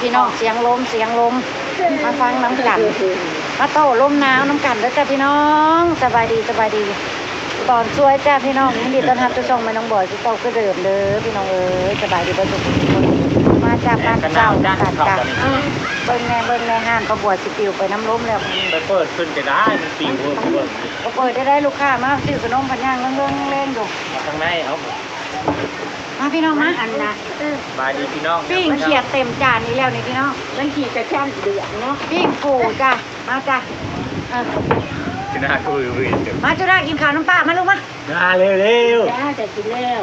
พี่น้องเสียงลมมาฟังน้ำกันมาโต้ลมหนาวน้ำกันแล้วจ้ะพี่น้องสบายดีตอนช่วยจ้าพี่น้องยินดีต้อนรับทุกช่องแม่น้องบอยที่เต้าก็เดิมเด้อพี่น้องเอ้ยสบายดีทุกคนมาจากบ้านเจ้ากันจ้ะเบิ้งแน่ห้านเขาบวชสิปิวไปน้ำล้มแล้วไปเปิดขึ้นจะได้มันปิวเบิ่งก็เปิดได้ลูกค้ามาซื้อขนมพันย่างเล่งอยู่มาข้างในเอามาพี่น้องมาอันนะบายดีพี่น้องปิ้งเขียดเต็มจานนี้แล้วนี่พี่น้องมันขี่จะแค่เดือดเนาะปิ้งปูจ้ะมาจ้ะจุน่าคุยมาจุน่ากินข้าวน้ำปลามาลูกมาเร็วจ้าจะกินแล้ว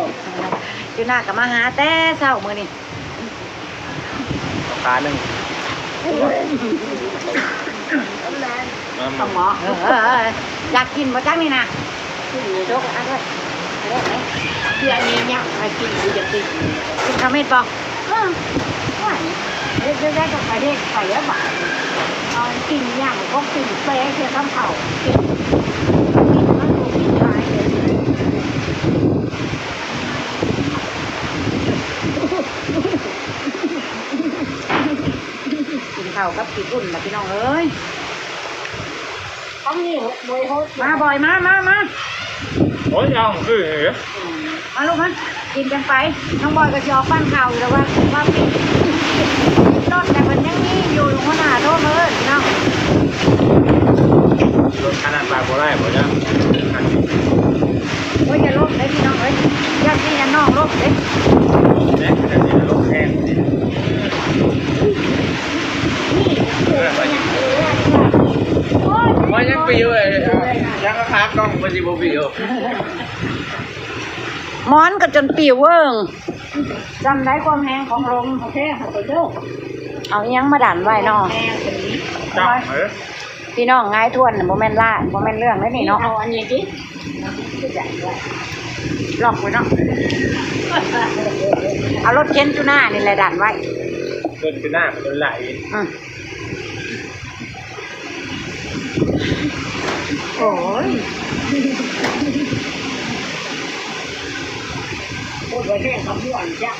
จุน่ากับมาหาแต่เช้ามื้อนี้ปลาหนึ่งสมออยากกินมาจังนี่นะกินในโต๊ะอันด้วยเดี๋ยวนี้เนี่ยมากินอยู่จะกินข้าวเม็ดบอกว่าเด็กๆกับไปเด็กไปแล้วบ่ายกินอย่างก็กินเป๊ะเท่าข้าวเผากินมันดูกินท้ายเลยกินข้าวกับกินอุ่นนะพี่น้องเอ้ยต้องนี่บอยโฮสมาบ่อยมาโอ้ยยังคือมาลูกมันกินกันไปน้องบอยก็จะออกบ้านข่าวอยู่แล้วว่าปิดรถแต่มันยังมีอยู่ลงหัวหน้าโทษเลยน้องรถขนาดปลาโบราณหมดแล้วว่าจะลบเลยพี่น้องเอ้ยยันพี่ยันน้องลบเลยเนี่ยแต่ที่รถแห้งมันยังปิวเลยยังก็พักกล้องมันจะปิวม้อนก็จนปิวเวิ้งจำได้ความแห้งของลมโอเคค่ะตัวเจ้าเอายังมาดันไว้เนาะจับพี่น้องง่ายทวนโมเมนต์ล่าโมเมนต์เรื่องนั่นนี่เนาะเอาอันนี้ดิลองไปเนาะเอารถเข็นจุน่านี่แหละดันไว้รถจุน่ามันไหลโอ้ยพูดไว้แค่คำพูดอันจ้ะ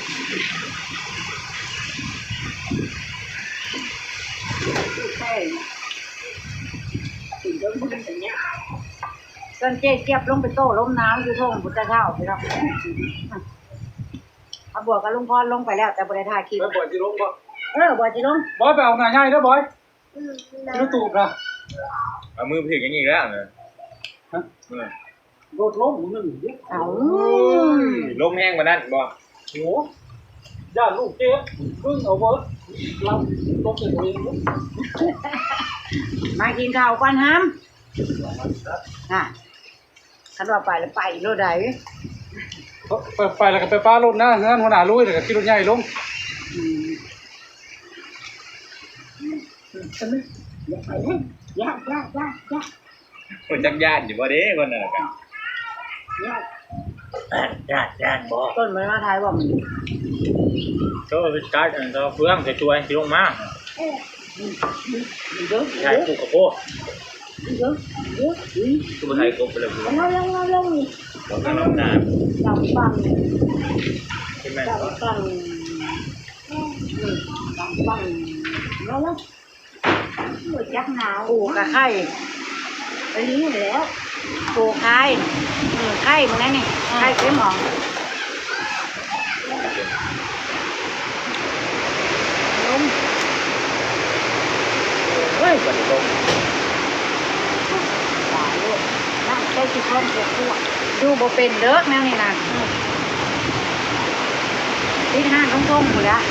ใช่ถึงจะพูดอย่างเงี้ยจนเจ๊เก็บลงไปโต้ล้มน้ำอยู่ท่งพุทธเจ้าไปแล้วเอาบวกกับลุงพรลงไปแล้วแต่บริษัทคิดบอยจีลงบ่บอยจีลงบอยไปเอาง่ายๆนะบอยรู้ตูบนะเอามือผิดกันอีกแล้วเนอะฮะโดดล้มหนึ่งดิเอาล้มแห้งมานั่นบ่โหย่าลูกเจ๊พึ่งเอาเวิร์ดเราต้องเป็นตัวเองมากินข้าวกันฮัมขันว่าไปแล้วไปรถใดไปแล้วก็ไปป้ารถนะงั้นหัวหน้าลุยแล้วก็ขี่รถใหญ่ลงอย่าไปเลยย่าคนจักญาติอยู่บ่เด้คนน่ะกันญาติบ่ต้นไม้มาท้ายบ่มันโตไปการก็เฟืองจะช่วยสิลงมาใช่ปลูกข้าวโพดตัวไทยกบไปเลยลงนี่ต้องน้ำหนาจับปังใช่ไหมจับปังแล้วหมดยักษ์หนาวปูกับไข่ไปนี้แล้วปูไข่ไข่มึงนั่นนี่ไข่เค็มหอมเฮ้ยบัดนี้ลงตายเลยนั่งใช้ชิคอนเจ็บตัวดูโบเป็นเด้อแมวนี่นะที่ห้างท่งหมดแล้ว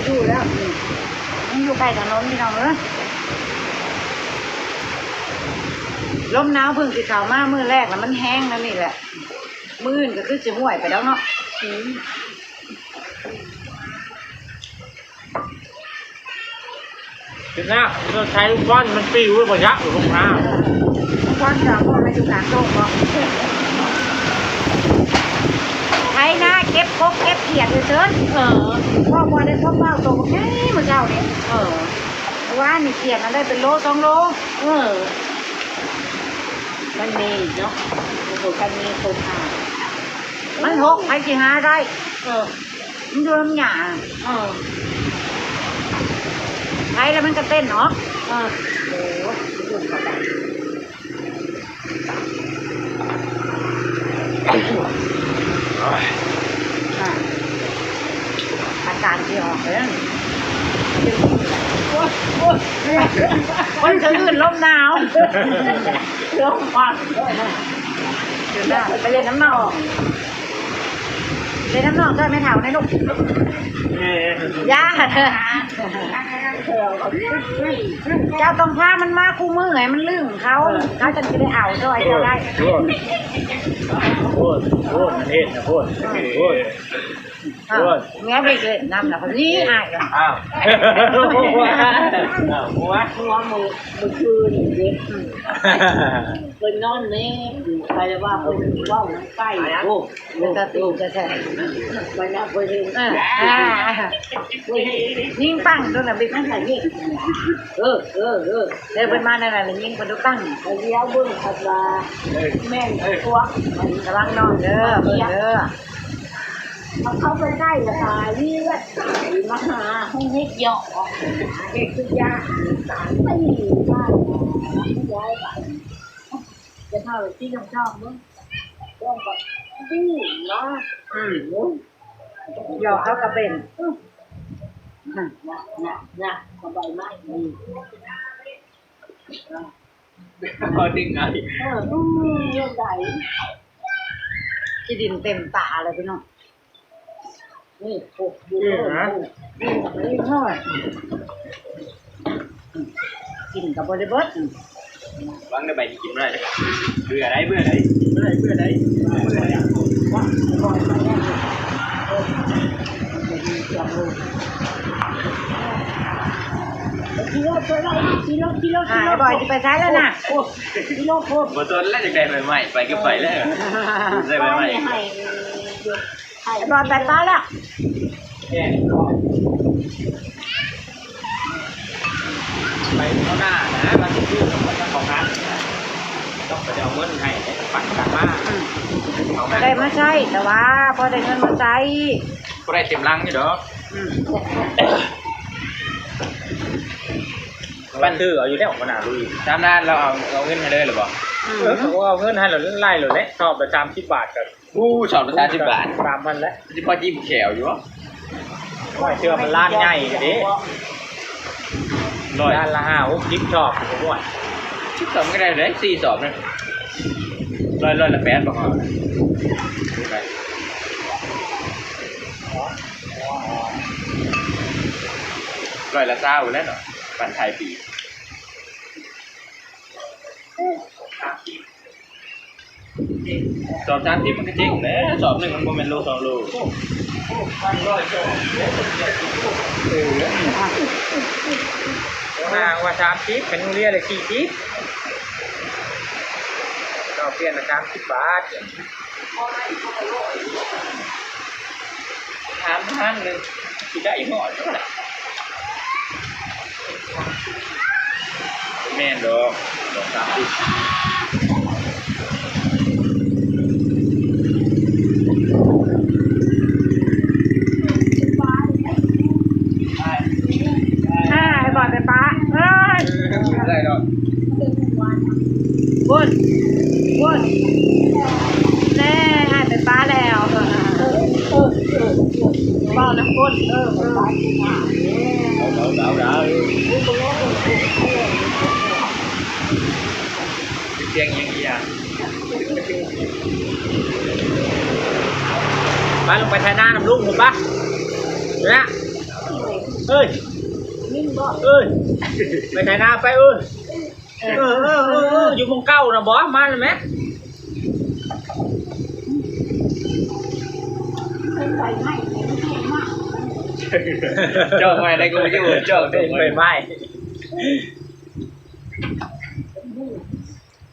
ดูแล้วมันอยู่ใกล้ถนนพี่น้องเลยลมหนาวเพิ่งสิเข้ามามื้อแรกแล้วมันแห้งแล้วนี่แหละมื้ออื่นก็คือสิห่วยไปแล้วเนาะจุดหน้าเราใช้ลูกบอลมันปิวบ่ยักอยู่ลงมาก้อนจากก้อนมาอยู่กลางโลกเนาะไถนาเก็บกบเก็บเขียดเลยเชิญพ่อพอได้พ่อเป้าโตแค่นี้เมื่อเช้านี่ว่านี่เขียดมันได้เป็นโล2 โลมันมีเนาะโอ้โหกันมีคนหามัน6ใครสิหาได้ มันโดนน้ำหยาใช้แล้วมันก็เต้นเนาะโอ้ยยุ่งกับแบบอาการที่ออกเลยคนจะอื่นลมหนาวลมฟังไปเล่นน้ำหนองเล่นน้ำหนองก็ไม่เท่าในลูกย่าเจ้าต้องพามันมาคู่มือไงมันลืมเขาจะได้เอาด้วยเจ้าได้พูดมันเห็นนะพูดเงี้ยไปเลยน้ำหนักนี่อายเลยอ้าวหัวมือคืนเด็กเป็นนอนนี่ใครจะว่าเป็นว่าวใกล้โอ้มันจะตีจะแฉไปนะไปเห็นยิ่งปั้งตัวน่ะบิ๊กนั่นใส่ยิ่งเเดินไปมาในนั้นยิ่งคนดูปั้งเลี้ยวบึ้งขัดว่าแม่ตัวกำลังนอนเด้อเขาไปได้ละตายนี่แหละมาหาห้องเล็กหยอกเด็กคือยาไม่ได้ไม่ย้ายไปจะเท่าที่น้องชอบมั้งต้องแบบดื้อนะหยอกเขาก็เป็นนะสบายมากพอดิ้งไงเรื่องใดที่ดินเต็มตาเลยพี่น้องนี่ปลูกดูนะนี่เท่าไหร่กินกับบริบทบางในใบกินไม่ได้เบื่อได้กิโลตัวไรกิโลบ่อยจะไปใช้แล้วนะกิโลโคตรบนต้นแล้วจะได้ใหม่ไปก็ไปแล้วได้ใหม่บอลไปป้าแล้วไปข้างหน้านะมาที่ชื่อของร้านต้องไปเอาเงินให้ปั่นกันมาได้มาใช้แต่ว่าพอได้เงินมาใช้ก็ได้เต็มลังนี่เด้อปั้นตื้อเอาอยู่ได้ออกขนาดลุยตามนั้นเราเอาเงินให้เลยหรือเปล่าเอาเงินให้เราไล่เลยแหละชอบประจำ10 บาทกันชอบประจำ10 บาท3,000แล้วที่พ่อจิ้มแขวอยู่วะไม่เชื่อมันล้านใหญ่กันดิล้านละ5 6 ชอบผมว่าชิปสอบก็ได้เลย4 สอบเลยร้อยละ8บอกเอาร้อยละ20แล้วเนาะปันไทยปีสอบ3 ทิปมันก็จริงเลยสอบ1มันโมเมนต์โล2 โลว่า3 ทิปเป็นเรียเลย4 ทิปเราเปลี่ยนมา30 บาท3,000เลยที่ได้หอดเท่าไหร่แม่นดอก3 ทิปบอลไปป้าได้ดอกวุ้นแน่ให้ไปป้าแล้วบ้าน้ำวุ้นเสียงยังกี่อย่างมาลงไปทายหน้าน้ำลุงผมปะเนี่ยเอ้ยไปทายหน้าไปอยู่มงเก้านะบอสมาเลยไหมเจ้าไม่ได้กูจะอยู่เจ้าได้ไม่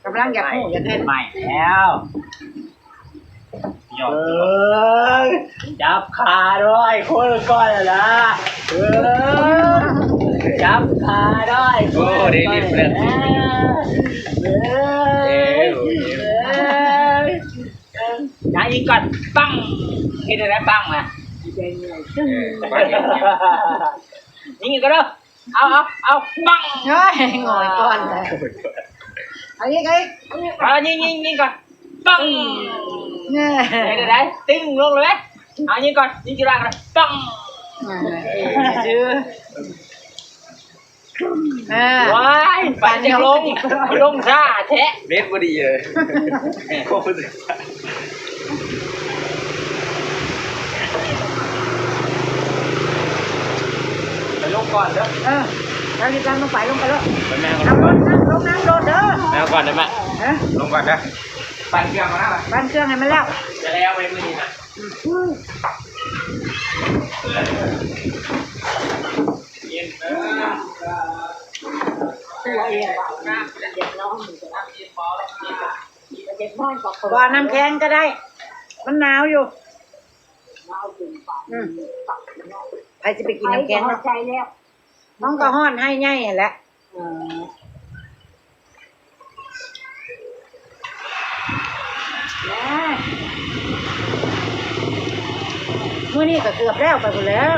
กำลังอยากหูอยากเห็นใหม่แล้วจับขาด้วยคนก้อนละจับขาด้วยโอ้ดีเปลี่ยนย้ายอีกก่อนปังเห็นอะไรปังนะ แดงเลยตึ้ง ยิงก็เด้อเอาบัง เฮ้ยงอยก่อนเลยเอาอีกไอ้ ยิงก่อนปัง เนี่ย ได้ติ้งลงเลยเอายิงก่อนยิงกีฬากันปัง ชื่อว้ายปั่นจะลงท่าแท้เน็ตพอดีเลยโคตรไปลงก่อนเด้อเราจะลงไปลงไปแล้ว ไปแม่ เอารถนั่งลงน้ำรถเด้อ แม่ก่อนได้ไหมลงก่อนนะปั่นเครื่องมาแล้ว บ้านเครื่องให้มันแล้ว จะแล้วไปมือนี้นะเย็นเออ ตัวเองว่าเด็กน้องมันจะเด็กน้อยก็ บ่อน้ำแข็งก็ได้ มันหนาวอยู่ เราถึงป่าตักเนาะ ใครจะไปกินน้ำแข็ง ใจแล้ว น้องก็ห้อนให้ไงแหละมื้อนี้ก็เกือบแล้วไปหมดแล้ว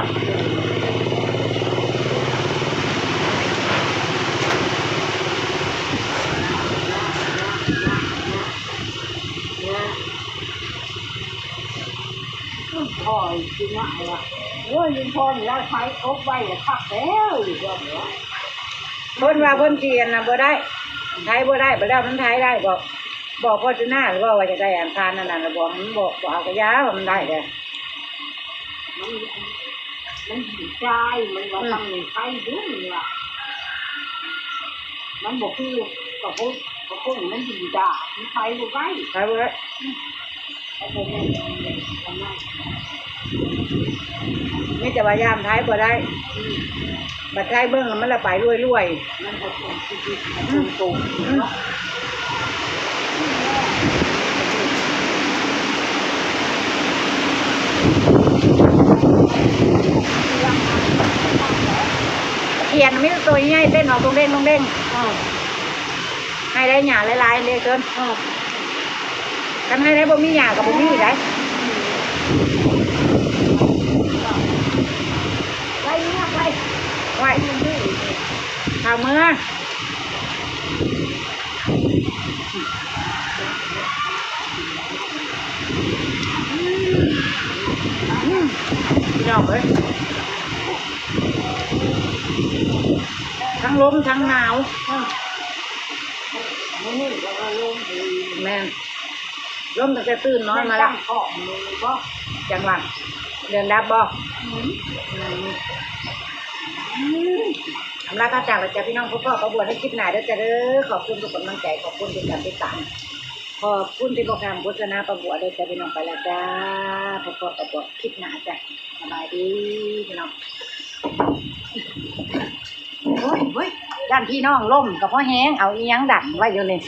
พ่อจริงอ่ะโอ้ยยิงพ่อแล้วใช้อบไว้แล้วพักแล้วอยู่ก็เหรอ เพิ่นว่าเพิ่นเจียนน่ะบ่ได้ไทยบ่ได้บ่ได้มันไทยได้บอกพ่อจุน่าหรือว่าจะได้อ่านทานนั่นน่ะบอกมันบอกเอากระยาว่ามันได้เด้อ มันหิวใจมันว่าทำใครดูเนี่ยมันบอกคือกับพวกมันหิวจ้ามันใครดูไว้ ไทยบ่ได้ เขาบอกว่าทำไม มีแต่ว่ายามไทยบ่ได้บัดไทยเบิ่งมันละไปรวย มันก็เป็นชีวิตมันโตเนาะ เขียนมีตัวใหญ่เต้นออกตรงเด้งให้ได้หญ้าหลายๆเลยเกินกันให้ได้บ่มีหญ้าก็บ่มีได้ ไปเนี่ยไป ไว้ข้าวมื้อพี่น้องเอ้ยทั้งลมทั้งหนาว นี่เราลง แม่นลมตั้งแต่ตื่นนอนมาแล้ว เกาะมือก็ จังหวะเดินดับบ่ทำลาพระจากเราจะพี่น้องพ่อขอบวชให้คลิปหนาเด้อจ้าเด้อขอบคุณทุกกำลังใจขอบคุณทุกการติดตามขอบคุณที่บอกการโฆษณาประบวชเด้อจ้าพี่น้องไปแล้วจ้าพ่อประบวชคลิปหนาจ้ะสบายดีพี่น้องเฮ้ยด้านพี่น้องล่มกับพ่อแห้งเอาอีหยังดันไว้อยู่นี่